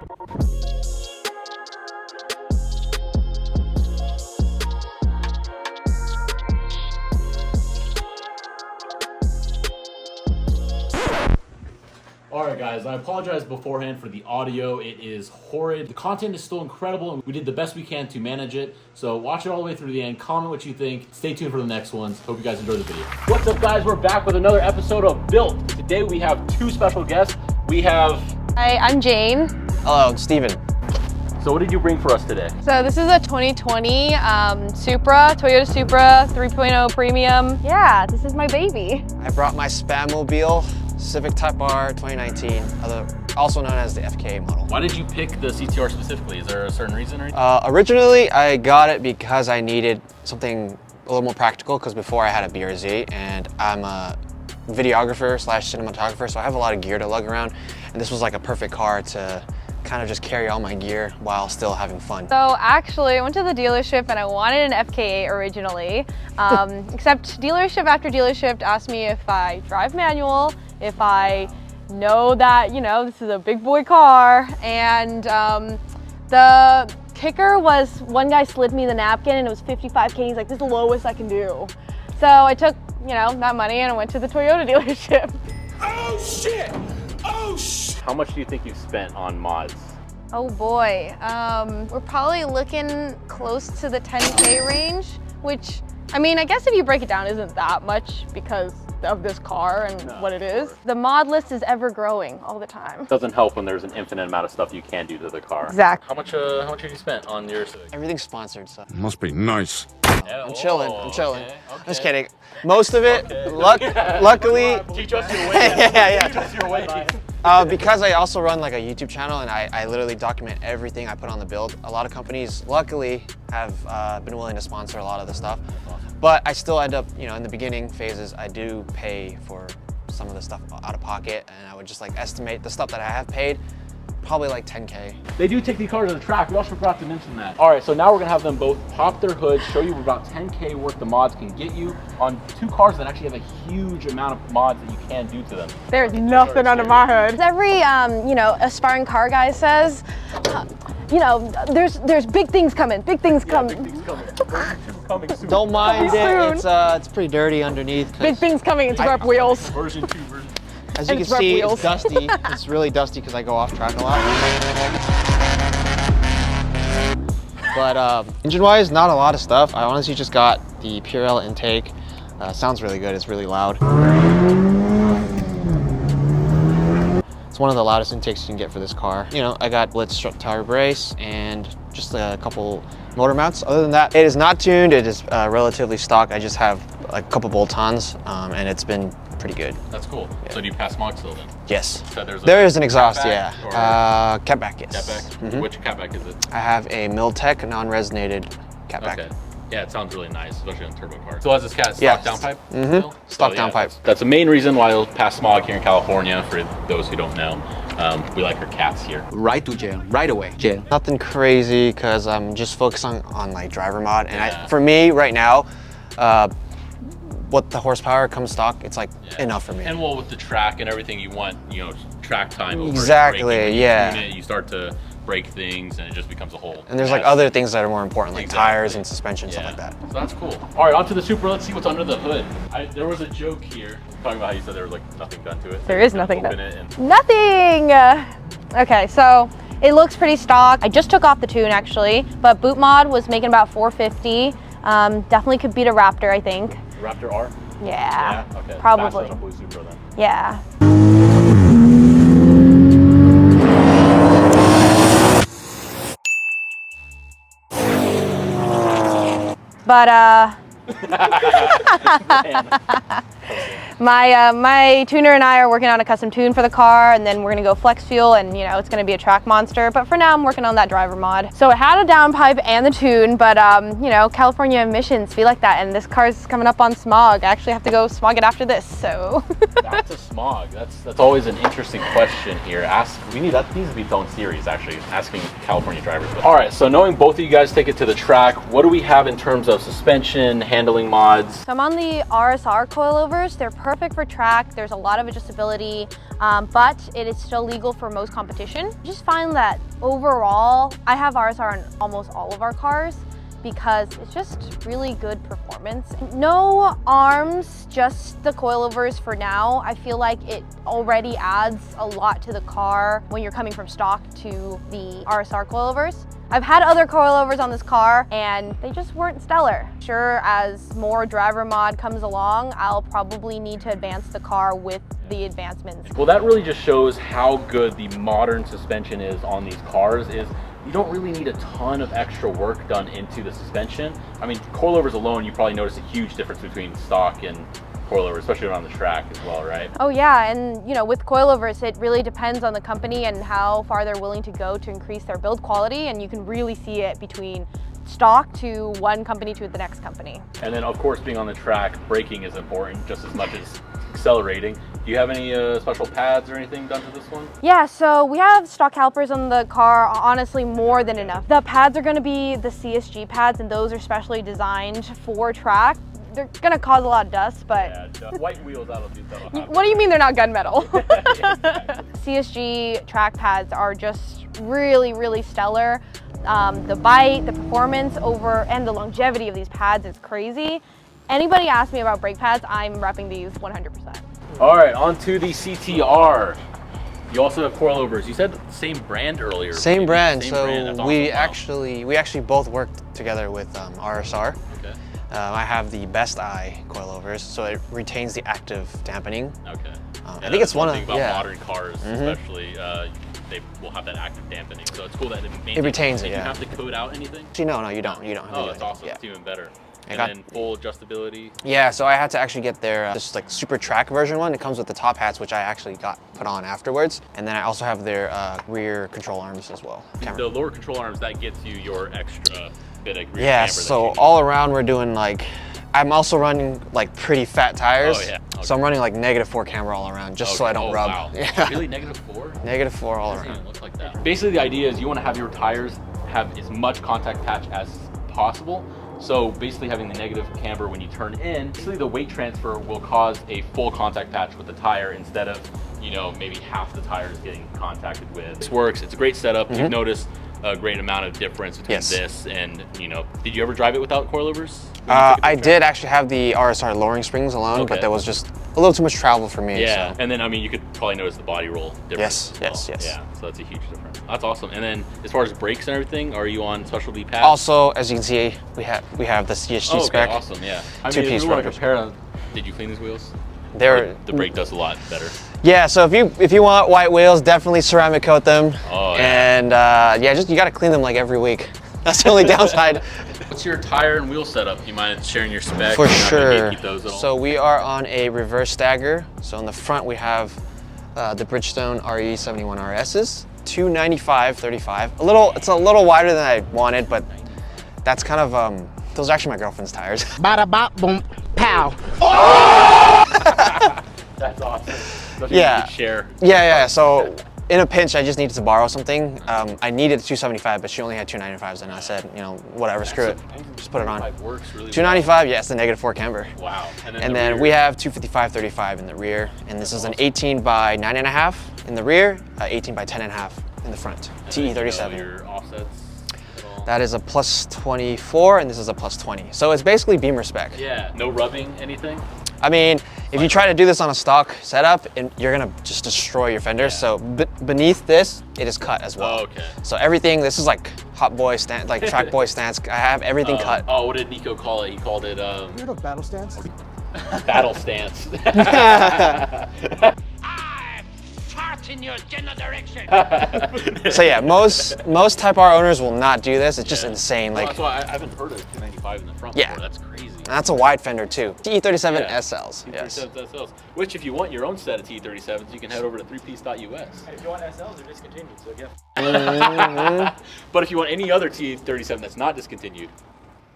Alright guys, I apologize beforehand for the audio. It is horrid. The content is still incredible and we did the best we can to manage it. So watch it all the way through to the end, comment what you think, stay tuned for the next ones. Hope you guys enjoy the video. What's up guys, we're back with another episode of Built. Today we have two special guests. We have... Hi, I'm Jane. Hello, I'm Steven. So what did you bring for us today? So this is a 2020 Supra, Toyota Supra 3.0 Premium. Yeah, this is my baby. I brought my Spam-mobile, Civic Type R 2019, also known as the FK model. Why did you pick the CTR specifically? Is there a certain reason or anything? Originally, I got it because I needed something a little more practical because before I had a BRZ and I'm a videographer slash cinematographer, so I have a lot of gear to lug around, and this was like a perfect car to kind of just carry all my gear while still having fun. So actually, I went to the dealership and I wanted an FK8 originally, except dealership after dealership asked me if I drive manual, if I know that, you know, this is a big boy car, and the kicker was one guy slid me the napkin and it was 55K. He's like, this is the lowest I can do. So I took, you know, that money and I went to the Toyota dealership. Oh shit! Oh shit! How much do you think you've spent on mods? Oh boy, we're probably looking close to the 10K range, which, I mean, I guess if you break it down, isn't that much because of this car and what it is. The mod list is ever growing all the time. Doesn't help when there's an infinite amount of stuff you can do to the car. Exactly. How much have you spent on your Civic? Everything's sponsored, so. Must be nice. Yeah, I'm chilling, I'm chilling. Okay. Just kidding. Most of it, luckily. Teach us your way. yeah. Teach us your way. Because I also run like a YouTube channel and I literally document everything I put on the build. A lot of companies, luckily, have been willing to sponsor a lot of the stuff. But I still end up, you know, in the beginning phases, I do pay for some of the stuff out of pocket, and I would just like estimate the stuff that I have paid, probably like 10K. They do take the cars to the track. We also forgot to mention that. All right, so now we're gonna have them both pop their hoods, show you about 10K worth the mods can get you on two cars that actually have a huge amount of mods that you can do to them. There's nothing under my hood. Every, you know, aspiring car guy says, you know, there's big things coming, big things coming. Big things coming. Version 2 coming soon. Don't mind Coming it, soon. it's pretty dirty underneath. Big things coming, it's rep wheels. Version 2. As you can see, it's dusty. It's really dusty because I go off track a lot. But engine-wise, not a lot of stuff. I honestly just got the Purell intake. Sounds really good. It's really loud. It's one of the loudest intakes you can get for this car. You know, I got Blitz strut tire brace and just a couple motor mounts. Other than that, it is not tuned. It is relatively stock. I just have a couple bolt-ons, and it's been pretty good. That's cool. Yeah. So do you pass smog still then? Yes. So there is an exhaust, catback, yeah. Catback, yes. Catback? Which catback is it? I have a Miltech non-resonated catback. Okay. Yeah, it sounds really nice, especially on turbo cars. So has this cat stock Yes. downpipe? Mm-hmm. Stock downpipe. That's the main reason why it'll pass smog here in California, for those who don't know. We like our cats here. Right to jail, right away, jail. Nothing crazy, because I'm just focused on like driver mod. And for me, right now, what the horsepower comes stock, it's like enough for me. And well, with the track and everything, you want, you know, track time over exactly, braking. yeah. You start to break things and it just becomes a whole. And there's like other things that are more important, like tires and suspension, stuff like that. So that's cool. All right, onto the Supra. Let's see what's under the hood. There was a joke here talking about how you said there was like nothing done to it. There is nothing done. Nothing. Okay, so it looks pretty stock. I just took off the tune actually, but boot mod was making about 450. Definitely could beat a Raptor, I think. Raptor R? Yeah, okay. Probably. Faster than a blue Supra then. Yeah. But my tuner and I are working on a custom tune for the car, and then we're gonna go flex fuel, and you know it's gonna be a track monster. But for now, I'm working on that driver mod. So it had a downpipe and the tune, but you know, California emissions be like that, and this car's coming up on smog. I actually have to go smog it after this. So that's a smog. That's always an interesting question here. That needs to be its own series actually, asking California drivers. All right, so knowing both of you guys take it to the track, what do we have in terms of suspension, handling mods? I'm on the RSR coilover. coilovers, they're perfect for track. There's a lot of adjustability, but it is still legal for most competition. I just find that overall, I have RSR on almost all of our cars because it's just really good performance. No arms, just the coilovers for now. I feel like it already adds a lot to the car when you're coming from stock to the RSR coilovers. I've had other coilovers on this car and they just weren't stellar. Sure, as more driver mod comes along, I'll probably need to advance the car with the advancements. Well, that really just shows how good the modern suspension is on these cars. You don't really need a ton of extra work done into the suspension. I mean, coilovers alone, you probably notice a huge difference between stock and coilovers, especially around the track as well, right? Oh yeah, and you know, with coilovers, it really depends on the company and how far they're willing to go to increase their build quality, and you can really see it between stock to one company to the next company. And then of course, being on the track, braking is important just as much as accelerating. Do you have any special pads or anything done to this one? Yeah, so we have stock calipers on the car, honestly more than enough. The pads are gonna be the CSG pads, and those are specially designed for track. They're gonna cause a lot of dust, but... Yeah, white wheels, that'll happen. What do you mean they're not gunmetal? CSG track pads are just really, really stellar. The bite, the performance and the longevity of these pads is crazy. Anybody asks me about brake pads, I'm repping these 100%. All right, on to the CTR. You also have coilovers. You said same brand earlier. Same brand. Same So brand. That's we awesome. we actually both worked together with RSR. Okay. I have the Best Eye coilovers, so it retains the active dampening. Okay. I think it's one thing of about modern cars, especially. They will have that active dampening, so it's cool that it retains it. Do Yeah. you have to coat out anything? Actually, no, you don't. You don't have to Oh, do that's anything. awesome. Yeah. It's even better. I And got- then full adjustability. Yeah, so I had to actually get their this like super track version one. It comes with the top hats, which I actually got put on afterwards. And then I also have their rear control arms as well. The lower control arms, that gets you your extra bit of rear Yeah, camber that so you need. all around we're doing like, I'm also running like pretty fat tires. Oh, yeah. Okay. So I'm running like -4 camber all around, just so I don't rub. Wow. Yeah. Really, -4? -4 all Doesn't around. even look like that. Basically, the idea is you want to have your tires have as much contact patch as possible. So basically having the negative camber when you turn in, basically the weight transfer will cause a full contact patch with the tire instead of, you know, maybe half the tires getting contacted with. This works, it's a great setup. You've noticed a great amount of difference between this and, you know, did you ever drive it without coilovers? I did actually have the RSR lowering springs alone, but there was just a little too much travel for me. Yeah, so. and then I mean you could probably notice the body roll difference. Yes. Yeah, so that's a huge difference. That's awesome. And then as far as brakes and everything, are you on specialty pads? Also, as you can see, we have the CSG spec. Awesome, yeah. I mean, Two-piece if you want to rotors. compare, did you clean these wheels? They're The brake does a lot better. Yeah, so if you want white wheels, definitely ceramic coat them. Oh, yeah. And yeah, just you got to clean them like every week. That's the only downside. What's your tire and wheel setup? You mind sharing your specs? For You're not gonna sure. gatekeep those at all? So we are on a reverse stagger. So in the front we have the Bridgestone RE71 RSs, 295/35. It's a little wider than I wanted, but that's kind of those are actually my girlfriend's tires. Bada bop boom pow. That's awesome. So Yeah. You could share. Yeah. So in a pinch, I just needed to borrow something. I needed 275, but she only had 295s, and I said, you know, whatever, screw it, just put it on. Works really 295, yes, the -4 camber. Wow. And then we have 255/35 in the rear, and this is an 18 by 9.5 in the rear, 18 by 10.5 in the front. TE37. Your offsets at all? That is a +24, and this is a +20. So it's basically Beamer spec. Yeah. No rubbing anything? I mean, if you try to do this on a stock setup, you're gonna just destroy your fenders. So beneath this, it is cut as well. Oh, okay. So everything, this is like hot boy stance, like track boy stance. I have everything cut. Oh, what did Nico call it? He called it You know battle stance? battle stance. In your general direction. So yeah, most Type R owners will not do this. It's just insane. Well, Like that's why I haven't heard of 295 in the front Yeah. before. That's crazy. that's a wide fender too. TE37 Yeah. SLs. Yes. T37 SLs. Which, if you want your own set of T37s, you can head over to threepiece.us. If you want SLs, they're discontinued, so yeah. But if you want any other T37 that's not discontinued,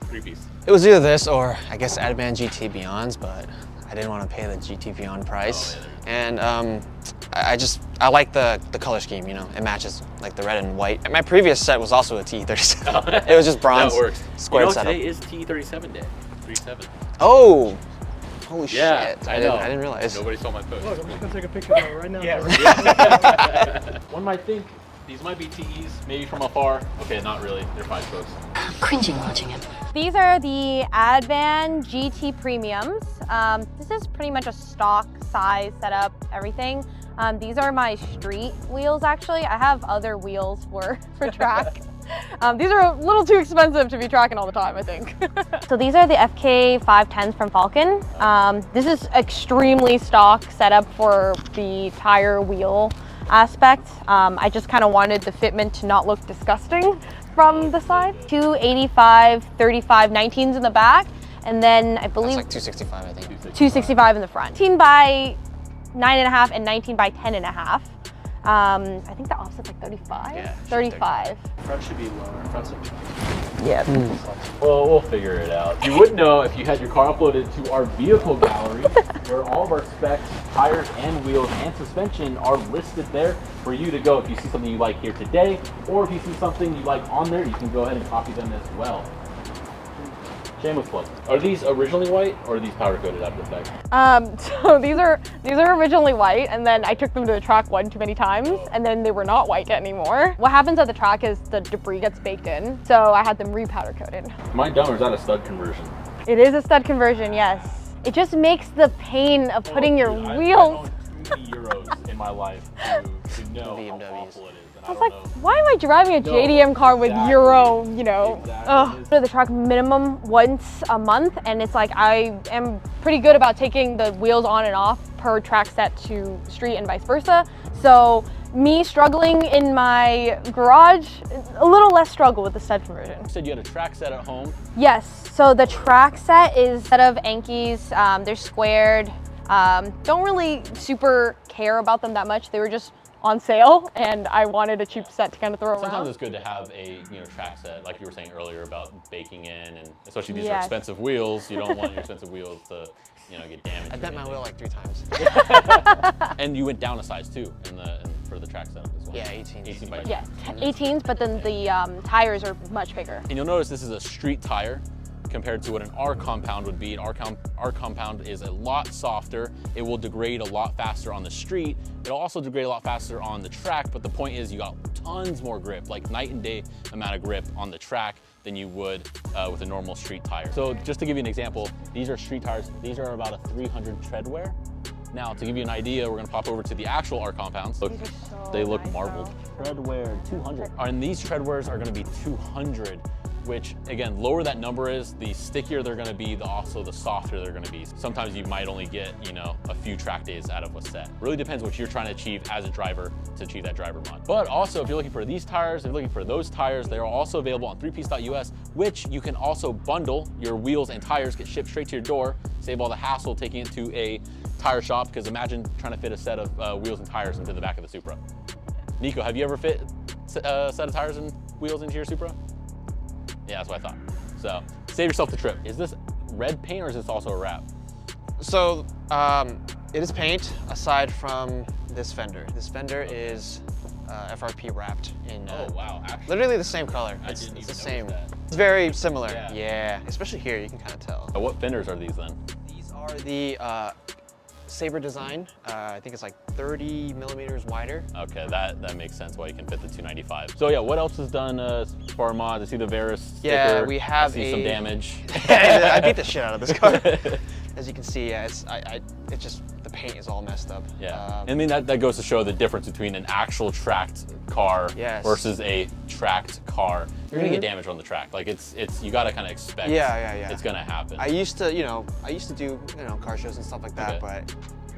three-piece. It was either this or I guess Adman GT Beyonds, but I didn't want to pay the GT Beyond price. And I like the color scheme, you know, it matches like the red and white. And my previous set was also a T37. It was just bronze, That works. squared You know, setup. today is T37 day. 37. Oh, Holy Yeah, shit! I know. I didn't realize. Nobody saw my post. Look, I'm just gonna take a picture of it right now. Yeah. One might think these might be TEs, maybe from afar. Okay, not really. They're 5-spokes. Cringing watching it. These are the Advan GT Premiums. This is pretty much a stock size setup, everything. These are my street wheels actually. I have other wheels for track. These are a little too expensive to be tracking all the time, I think. So these are the FK 510s from Falcon. This is extremely stock setup for the tire wheel aspect. I just kind of wanted the fitment to not look disgusting from the side. 285, 35, 19s in the back, and then I believe That's like 265, I think. 265 in the front. 18 by 9.5 and 19 by 10.5. I think the offset's like 35? Yeah, 35. Front should be lower. Front should be Yeah. Well, we'll figure it out. You would know if you had your car uploaded to our vehicle gallery, where all of our specs, tires and wheels and suspension are listed there for you to go. If you see something you like here today, or if you see something you like on there, you can go ahead and copy them as well. Shameless plug. Are these originally white, or are these powder coated after the fact? So these are originally white, and then I took them to the track one too many times, and then they were not white anymore. What happens at the track is the debris gets baked in, so I had them re-powder coated. Am I dumb, or is that a stud conversion? It is a stud conversion, yes. It just makes the pain of putting your Dude, wheels. I've owned 2 euros in my life to know how BMWs. awful it is. And I was don't like, know. why am I driving a No, JDM car with exactly. Euro, you know? Exactly. Ugh. So the track minimum once a month, and it's like I am pretty good about taking the wheels on and off per track set to street and vice versa. So me struggling in my garage, a little less struggle with the stud conversion. You said you had a track set at home. Yes, so the track set is a set of Ankies. They're squared. Don't really super care about them that much. They were just on sale, and I wanted a cheap set to kind of throw Sometimes around. it's good to have a track set, like you were saying earlier about baking in, and especially these are Yes. expensive wheels. You don't want your expensive wheels to get damaged. I bent my wheel like 3 times. And you went down a size too for the track setup as well. Yeah, 18. 18 by Yeah, 18s, but then the tires are much bigger. And you'll notice this is a street tire compared to what an R compound would be. An R compound is a lot softer. It will degrade a lot faster on the street. It'll also degrade a lot faster on the track, but the point is you got tons more grip, like night and day amount of grip on the track than you would with a normal street tire. So just to give you an example, these are street tires. These are about a 300 tread wear. Now, to give you an idea, we're gonna pop over to the actual R compounds. Look, These are so they look nice, marbled. though. Tread wear 200. And these tread wears are gonna be 200, which again, lower that number is, the stickier they're gonna be, also the softer they're gonna be. Sometimes you might only get, a few track days out of a set. Really depends what you're trying to achieve as a driver to achieve that driver mod. But also, if you're looking for these tires, if you're looking for those tires, they are also available on threepiece.us, which you can also bundle your wheels and tires, get shipped straight to your door, save all the hassle taking it to a tire shop, because imagine trying to fit a set of wheels and tires into the back of the Supra. Nico, have you ever fit a set of tires and wheels into your Supra? Yeah, that's what I thought. So save yourself the trip. Is this red paint or is this also a wrap? So it is paint aside from this fender. This fender is FRP wrapped in Oh wow, actually. literally the same color. I It's didn't the even same. notice that. It's very similar. Yeah. Yeah, especially here, you can kind of tell. What fenders are these then? These are the Sabre design. I think it's like 30 millimeters wider. Okay, that makes sense why you can fit the 295. So yeah, what else is done as far mods? I see the Varus sticker. Yeah, we have I see some damage. I beat the shit out of this car. As you can see, yeah, it's just, the paint is all messed up. Yeah, I mean that goes to show the difference between an actual tracked car Yes. versus a tracked car. You're gonna get damage on the track. Like it's you gotta kind of expect. Yeah. It's gonna happen. I used to do car shows and stuff like that, Okay. but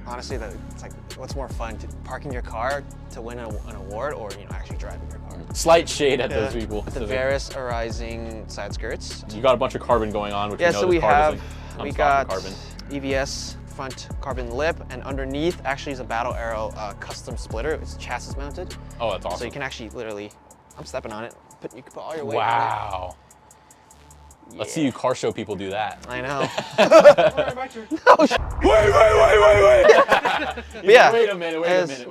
honestly, it's like, what's more fun, parking your car to win an award, or actually driving your car? Slight shade at those people. The Varus Arising side skirts. You got a bunch of carbon going on, which Yeah, you know so this we car have doesn't we come got carbon. EVS front carbon lip, and underneath actually is a Battle Arrow custom splitter. It's chassis mounted, Oh, that's awesome. so you can actually literally, I'm stepping on it. You can put all your weight Wow. on it. Let's see you car show people do that. I know. Wait. But yeah, Wait a minute.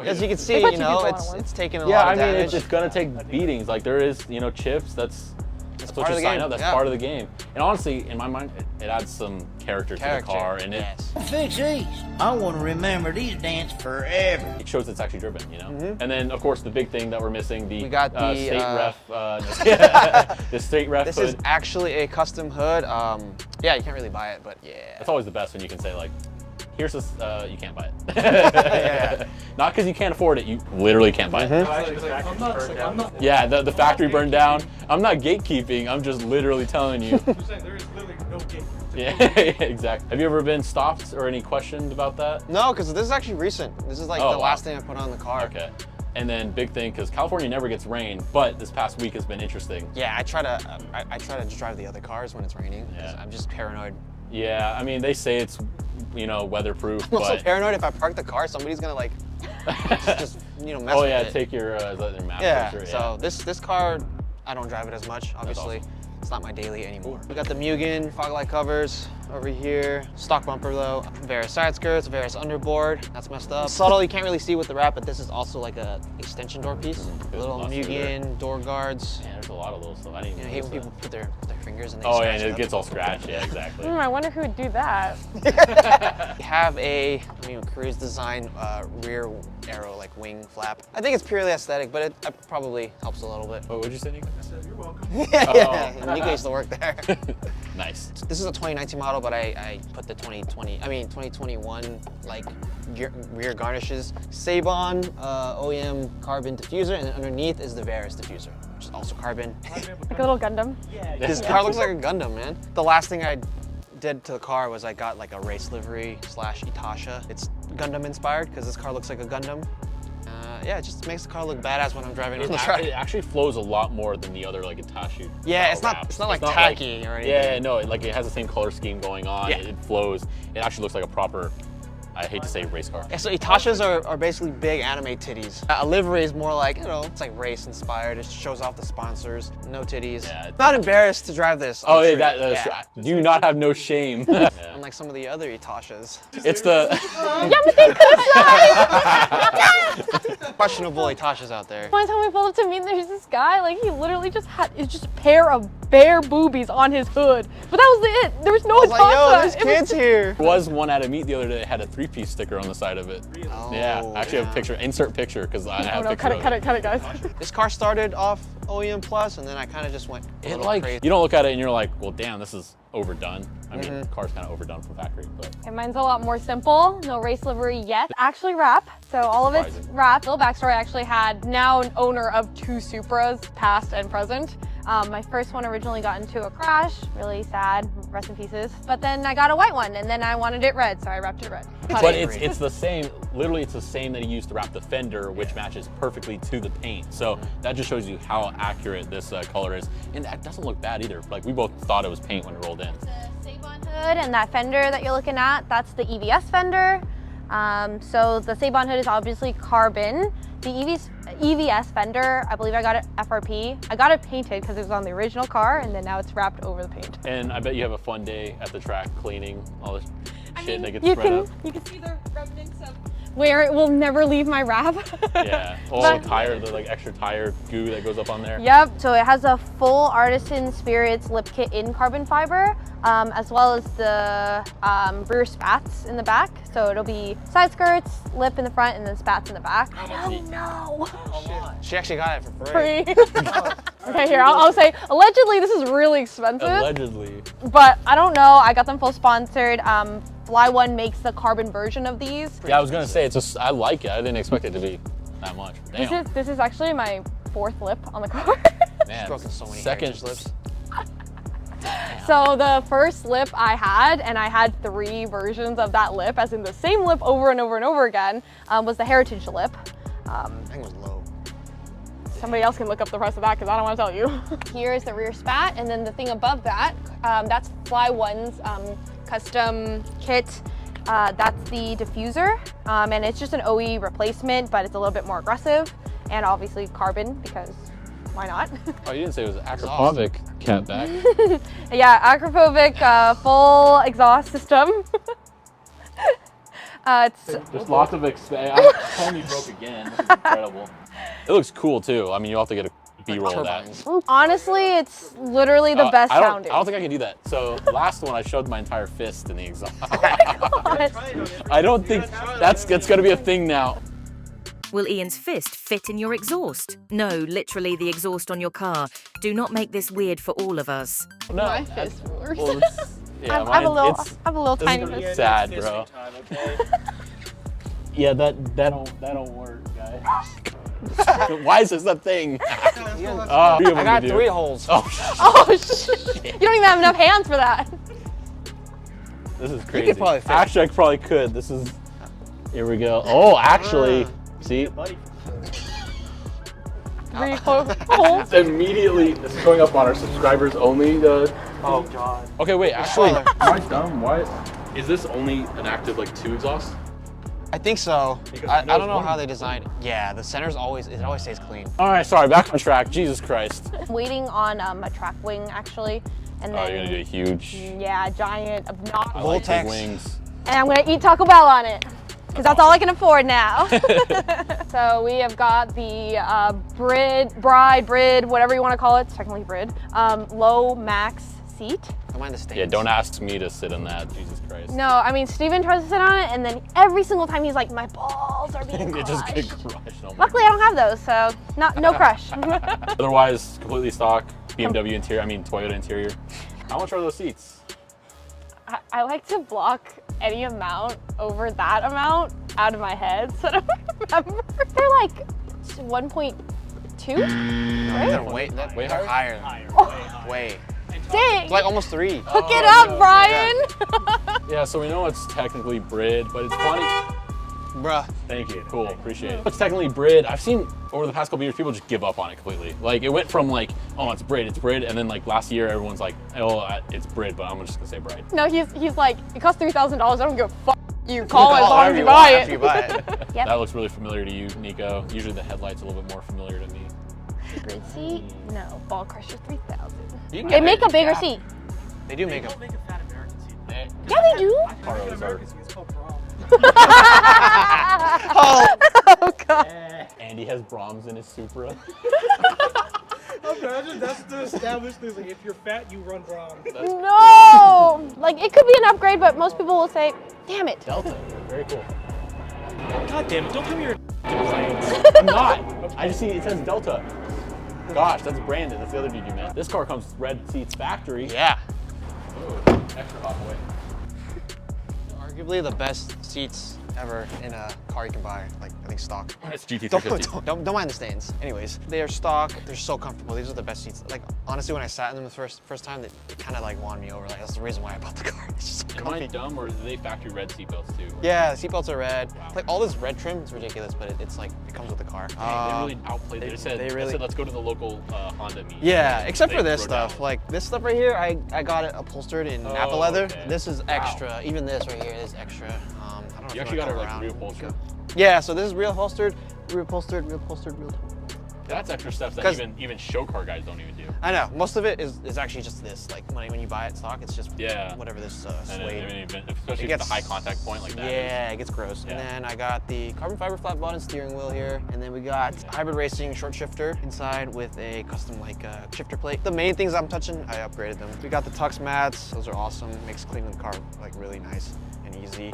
as you can see, I thought you could go on it's once. taking a Yeah, lot I of mean, damage. it's gonna take beatings. Like there is, chips. That's That's what you sign up. That's part of the game. And honestly, in my mind, it adds some character to the car, and Fix these. I want to remember these dance forever. it shows it's actually driven, you know. And then, of course, the big thing that we're missing, the We got the, state ref, the state ref. This hood. is actually a custom hood. Yeah, you can't really buy it, but yeah. That's always the best when you can say like, here's this, you can't buy it. Yeah. Not because you can't afford it, you literally can't buy it. Yeah, the factory burned down. I'm not gatekeeping, I'm just literally telling you. You're saying there is literally no gate. Yeah, exactly. Have you ever been stopped or any questions about that? No, because this is actually recent. This is like the last thing I put on the car. Okay. And then big thing, because California never gets rain, but this past week has been interesting. Yeah, I try to just drive the other cars when it's raining. Yeah. I'm just paranoid. Yeah, I mean, they say it's, you know, weatherproof, I'm also but... paranoid if I park the car, somebody's gonna like, just you know, mess oh with yeah, it. take your, is that your map Yeah, picture? so this car, I don't drive it as much, obviously. Awesome. It's not my daily anymore. We got the Mugen fog light covers over here. Stock bumper though. Various side skirts, various underboard. That's messed up. Subtle, you can't really see with the wrap, but this is also like a extension door piece. Little Mugen door guards. Yeah, there's a lot of those, so I didn't even I hate when notice people put their fingers in. Oh yeah, and it gets all scratched. Yeah, exactly. I wonder who would do that. We have a Cruise design rear arrow like wing flap. I think it's purely aesthetic, but it probably helps a little bit. What would you say, Nico? I said, you're welcome. Yeah, Nico used to work there. Nice. This is a 2019 model, but I put the 2021 like rear garnishes. Sabon OEM carbon diffuser, and underneath is the Varus diffuser, which is also carbon. Like a little Gundam. This car looks like a Gundam, man. The last thing I did to the car was I got like a race livery / Itasha. It's Gundam inspired because this car looks like a Gundam. Yeah, it just makes the car look badass when I'm driving on the track. It actually flows a lot more than the other like Itachi. Yeah, it's not like tacky or anything. Yeah, no, like it has the same color scheme going on. Yeah. It flows. It actually looks like a proper, I hate to say race car. Yeah, so Itachas are basically big anime titties. A livery is more like, you know, it's like race inspired. It shows off the sponsors. No titties. Yeah. Not embarrassed to drive this. Oh yeah, that's do you not have no shame? Yeah. Unlike some of the other Itachas. It's the Questionable Itachas out there. One time we pulled up to meet, there's this guy, like he literally just had, it's just a pair of bare boobies on his hood. But that was it. There was no I was like, yo, there's Itasha. kids here. There was one at a meet the other day that had a 3-piece sticker on the side of it. Really? Oh, Yeah, I actually have a picture. Insert picture because I have a picture. Cut it, guys. This car started off OEM Plus, and then I kind of just went a little crazy. You don't look at it and you're like, well, damn, this is overdone. I mean, the car's kind of overdone from factory, but. Okay, mine's a lot more simple. No race livery yet. Actually wrap. So all of it's Surprising. wrapped. Little backstory, I actually had now an owner of 2 Supras, past and present. My first one originally got into a crash, really sad, rest in pieces. But then I got a white one and then I wanted it red, so I wrapped it red. But it's the same, literally it's the same that he used to wrap the fender, which matches perfectly to the paint. So that just shows you how accurate this color is. And that doesn't look bad either. Like we both thought it was paint when it rolled in. It's a Sabon hood, and that fender that you're looking at, that's the EVS fender. So the Sabon hood is obviously carbon. The EVS fender, I believe I got it FRP. I got it painted because it was on the original car, and then now it's wrapped over the paint. And I bet you have a fun day at the track cleaning all this shit that gets spread out. You can see the remnants of where it will never leave my wrap. Yeah, all tire, the like extra tire goo that goes up on there. Yep, so it has a full Artisan Spirits lip kit in carbon fiber, as well as the rear spats in the back. So it'll be side skirts, lip in the front, and then spats in the back. I don't know. She actually got it for free. Okay, here, I'll say, allegedly this is really expensive. Allegedly. But I don't know, I got them full sponsored. Fly One makes the carbon version of these. Yeah, I was gonna say, it's just, I like it. I didn't expect it to be that much. Damn. This is actually my 4th lip on the car. Man, Broken so many second heritage lips. So the first lip I had, and I had 3 versions of that lip, as in the same lip over and over and over again, was the heritage lip. I think it was low. Somebody else can look up the price of that because I don't want to tell you. Here is the rear spat, and then the thing above that, that's Fly One's custom kit. That's the diffuser, and it's just an OE replacement, but it's a little bit more aggressive, and obviously carbon because why not? Oh, you didn't say it was an Acropovic catback. Yeah, Acropovic full exhaust system. It's Just lots of Tony broke again. This is incredible. It looks cool too. I mean, you'll have to get a B-roll of that. turbines. Honestly, it's literally the best I sounding. don't think I can do that. So last one, I showed my entire fist in the exhaust. God. I don't think that's gonna be a thing now. Will Ian's fist fit in your exhaust? No, literally the exhaust on your car. Do not make this weird for all of us. No. My fist works. Well, yeah, I have a little, it's- I have a little tiny it's fist. sad, bro. Yeah, that don't work, guys. Why is this a thing? I got 3 holes. Oh, Oh shit! You don't even have enough hands for that. this is crazy. probably fit. Actually, I probably could. This is. Here we go. Oh, actually, see. Three holes. Immediately, this is going up on our subscribers only. Oh god. Okay, wait. Actually, Spoiler. am I dumb? Why is this only an active like 2 exhaust? I think so. Because I there's don't know one- how they designed it. Yeah, the center's it always stays clean. All right, sorry. Back on track. Jesus Christ. Waiting on a track wing actually, and Oh, then you're gonna do a huge. yeah, giant obnoxious. I like Voltex. big wings. And I'm gonna eat Taco Bell on it, because that's all I can afford now. So we have got the bride, whatever you want to call it, it's technically brid, low max seat. Don't mind the stains. Yeah, don't ask me to sit in that. Jesus Christ. No, I mean, Steven tries to sit on it, and then every single time he's like, my balls are being It crushed. just get crushed. Oh my Luckily, I don't have those, so no crush. Otherwise, completely stock BMW interior. I mean, Toyota interior. How much are those seats? I like to block any amount over that amount out of my head, so I don't remember. They're like 1.2, right? They're way higher. Way. Dang, It's like almost 3. hook it up, Brian. Yeah, so we know it's technically brid, but it's funny. Bruh. Thank you. Cool. Appreciate it. It's technically brid. I've seen over the past couple years people just give up on it completely. Like it went from like, oh, it's brid, and then like last year everyone's like, oh, it's brid, but I'm just gonna say bride. No, he's like, it costs $3,000. I don't give a fuck. You call it as long Whatever as you want buy after you it. buy it. Yep. That looks really familiar to you, Nico. Usually the headlight's a little bit more familiar to me. Grid seat? No, Ball Crusher 3000. You can They get make a bigger yeah. seat. They do make They them. don't make a fat American seat. Yeah, they do. Caros are- American seat is called prom. Oh god. Andy has Brahms in his Supra. Imagine that's the established thing. Like, if you're fat, you run prom. No! Like, it could be an upgrade, but most people will say, damn it. Delta. Very cool. God damn it! Don't come here. I'm not. I just see it says Delta. Gosh, that's Brandon. That's the other dude you met. This car comes with red seats factory. Yeah. Ooh, extra hot boy. Arguably the best seats ever in a car you can buy. Like, I think stock. It's GT350. Don't mind the stains. Anyways, they are stock. They're so comfortable. These are the best seats. Like, honestly, when I sat in them the first time, it kind of like won me over. Like, that's the reason why I bought the car. It's just so Am I comfy. dumb or do they factory red seatbelts too? Yeah, the seatbelts are red. Wow. Like all this red trim, it's ridiculous, but it's like it comes with the car. They really outplayed it. They said, let's go to the local Honda meet. Yeah, And except they for this rode down. stuff. Like this stuff right here, I got it upholstered in Napa Oh, leather. okay. This is Wow. extra. Even this right here is extra. I don't know if You actually got wanna it come like around. reupholstered. Yeah, so this is reupholstered. That's extra stuff that 'Cause- even show car guys don't even do. I know. Most of it is actually just this. Like when you buy it stock, it's just Yeah. whatever this And suede. I mean, especially It at gets- the high contact point like that. Yeah, it gets gross. Yeah. And then I got the carbon fiber flat bottom steering wheel here. And then we got hybrid racing short shifter inside with a custom like shifter plate. The main things I'm touching, I upgraded them. We got the tux mats. Those are awesome. Makes cleaning the car like really nice and easy.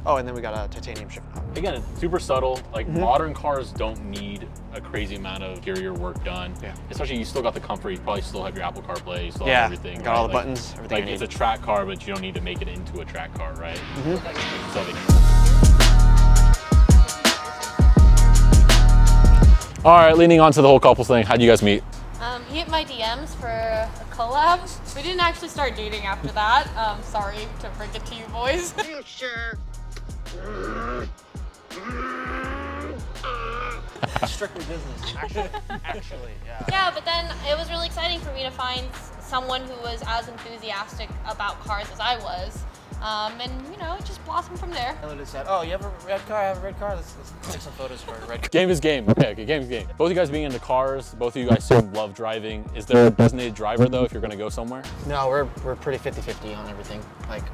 Oh, and then we got a titanium shift knob. Again, it's super subtle. Like Mm-hmm. modern cars don't need a crazy amount of interior work done. Yeah. Especially you still got the comfort. You probably still have your Apple CarPlay. You still Yeah, have everything. got all right? the buttons, everything Like I it's need. a track car, but you don't need to make it into a track car, right? Mm-hmm. So all right, leaning on to the whole couples thing. How'd you guys meet? He hit my DMs for a collab. We didn't actually start dating after that. Sorry to break it to you boys. You sure? Strictly business. Actually, yeah. Yeah, but then it was really exciting for me to find someone who was as enthusiastic about cars as I was. And you know, it just blossomed from there. I literally said, "Oh, you have a red car? I have a red car. Let's take some photos for a red car." Game is game. Okay, game is game. Both of you guys being into cars, both of you guys seem love driving. Is there a designated driver though if you're gonna go somewhere? No, we're pretty 50-50 on everything. Like,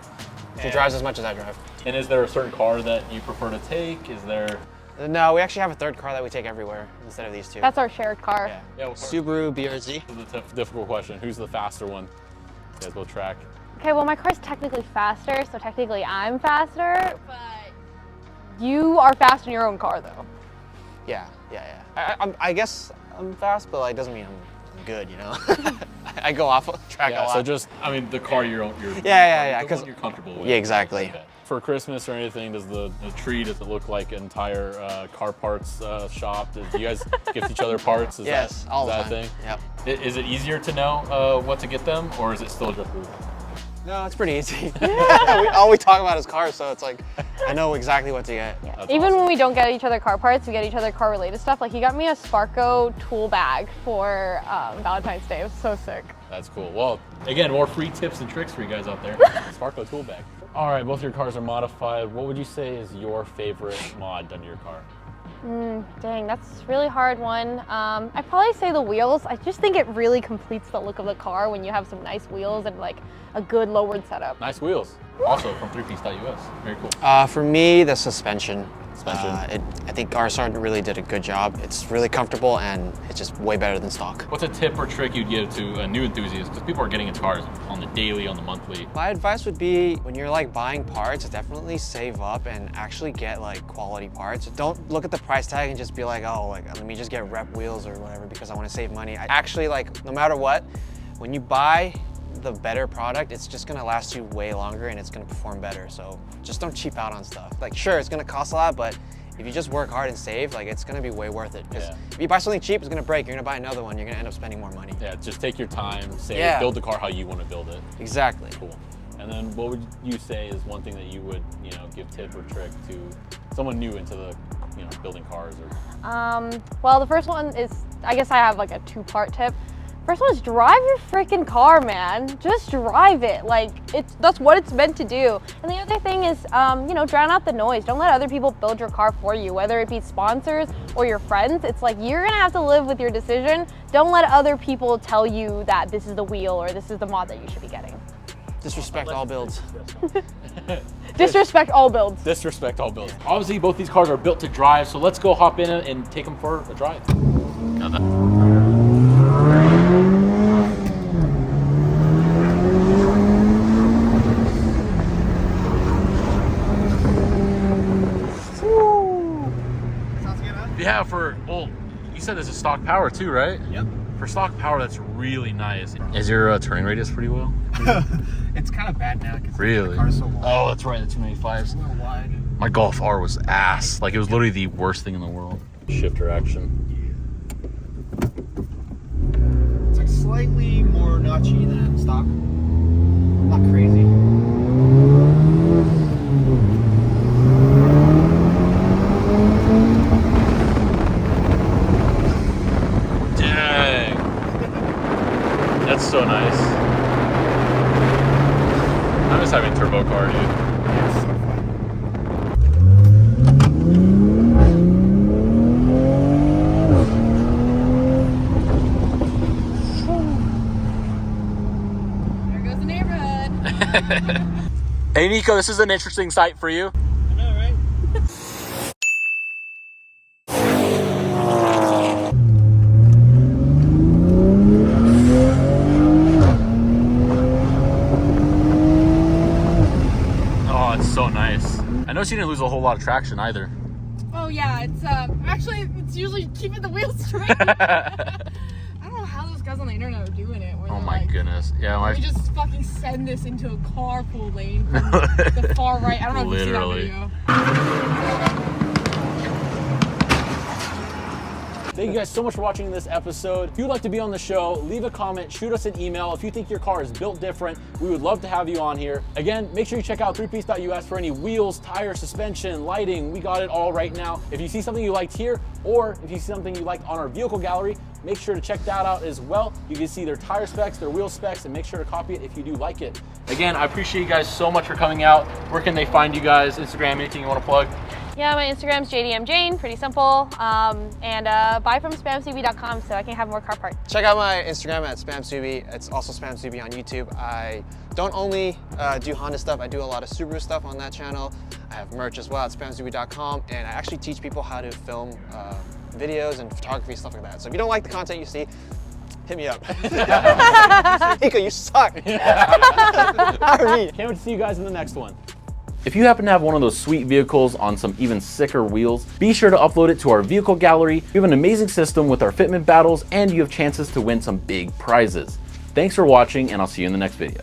she drives as much as I drive. And is there a certain car that you prefer to take? Is there No, we actually have a third car that we take everywhere instead of these two. That's our shared car. Yeah. Yeah, Subaru BRZ. This is a difficult question. Who's the faster one? You guys both track. Okay, well, my car's technically faster, so technically I'm faster, but you are fast in your own car, though. Yeah. I guess I'm fast, but like doesn't mean I'm good, you know. I go off track a lot. So just, I mean, the car you're Yeah, because you're comfortable with. Yeah, exactly. Okay. For Christmas or anything, does the tree, does it look like an entire car parts shop? Do you guys gift each other parts? Yes, all the time. Is that a thing? Yep. Is it easier to know what to get them, or is it still just? No, it's pretty easy. All we talk about is cars, so it's like I know exactly what to get. Yeah. That's Even awesome. when we don't get each other car parts, we get each other car related stuff. Like he got me a Sparco tool bag for Valentine's Day. It was so sick. That's cool. Well, again, more free tips and tricks for you guys out there. Sparko tool bag. All right, both your cars are modified. What would you say is your favorite mod done to your car? Dang, that's a really hard one. I'd probably say the wheels. I just think it really completes the look of the car when you have some nice wheels and like a good lowered setup. Nice wheels. Also from threepiece.us. Very cool. For me, the suspension. Suspension. I think RSR really did a good job. It's really comfortable and it's just way better than stock. What's a tip or trick you'd give to a new enthusiast? Because people are getting into cars on the daily, on the monthly. My advice would be when you're like buying parts, definitely save up and actually get like quality parts. Don't look at the price tag and just be like, oh, like let me just get rep wheels or whatever because I want to save money. I actually like no matter what, when you buy the better product, it's just gonna last you way longer and it's gonna perform better. So just don't cheap out on stuff. Like sure, it's gonna cost a lot, but if you just work hard and save, like it's gonna be way worth it. Because if you buy something cheap, it's gonna break. You're gonna buy another one. You're gonna end up spending more money. Yeah, just take your time, save, build the car how you want to build it. Exactly. Cool. And then what would you say is one thing that you would, give tip or trick to someone new into the, building cars or? Well, the first one is, I guess I have like a two-part tip. First one is drive your freaking car, man. Just drive it. Like, that's what it's meant to do. And the other thing is, drown out the noise. Don't let other people build your car for you, whether it be sponsors or your friends. It's like, you're gonna have to live with your decision. Don't let other people tell you that this is the wheel or this is the mod that you should be getting. Disrespect all builds. Disrespect all builds. Disrespect all builds. Obviously, both these cars are built to drive, so let's go hop in and take them for a drive. Got that. Yeah, you said this is stock power too, right? Yep. For stock power, that's really nice. Is your turning radius pretty well? It's kind of bad now because Really? the car's so wide. Oh, that's right, the 295s. It's a little wide. My Golf R was ass. Like, it was literally the worst thing in the world. Shifter action. It's like slightly more notchy than stock. Not crazy. Dang. That's so nice. I miss having turbo car, dude. Yeah, it's so fun. There goes the neighborhood. Hey, Nico, this is an interesting site for you. I know, right? Oh, it's so nice. I noticed you didn't lose a whole lot of traction either. Oh yeah, it's usually keeping the wheels straight. I don't know how those guys on the internet are doing it. Oh my goodness. Yeah, We just fucking send this into a carpool lane from the far right. I don't know if you've seen that video. Thank you guys so much for watching this episode. If you'd like to be on the show, leave a comment, shoot us an email. If you think your car is built different, we would love to have you on here. Again, make sure you check out threepiece.us for any wheels, tires, suspension, lighting. We got it all right now. If you see something you liked here, or if you see something you liked on our vehicle gallery, make sure to check that out as well. You can see their tire specs, their wheel specs, and make sure to copy it if you do like it. Again, I appreciate you guys so much for coming out. Where can they find you guys? Instagram, anything you want to plug? Yeah, my Instagram's jdmjane, pretty simple. And buy from spamsubi.com so I can have more car parts. Check out my Instagram at spamsubi. It's also spamsubi on YouTube. I don't only do Honda stuff, I do a lot of Subaru stuff on that channel. I have merch as well at spamsubi.com, and I actually teach people how to film videos and photography, stuff like that. So if you don't like the content you see, hit me up. Nico, you suck. Hire me. Can't wait to see you guys in the next one. If you happen to have one of those sweet vehicles on some even sicker wheels, be sure to upload it to our vehicle gallery. We have an amazing system with our fitment battles, and you have chances to win some big prizes. Thanks for watching, and I'll see you in the next video.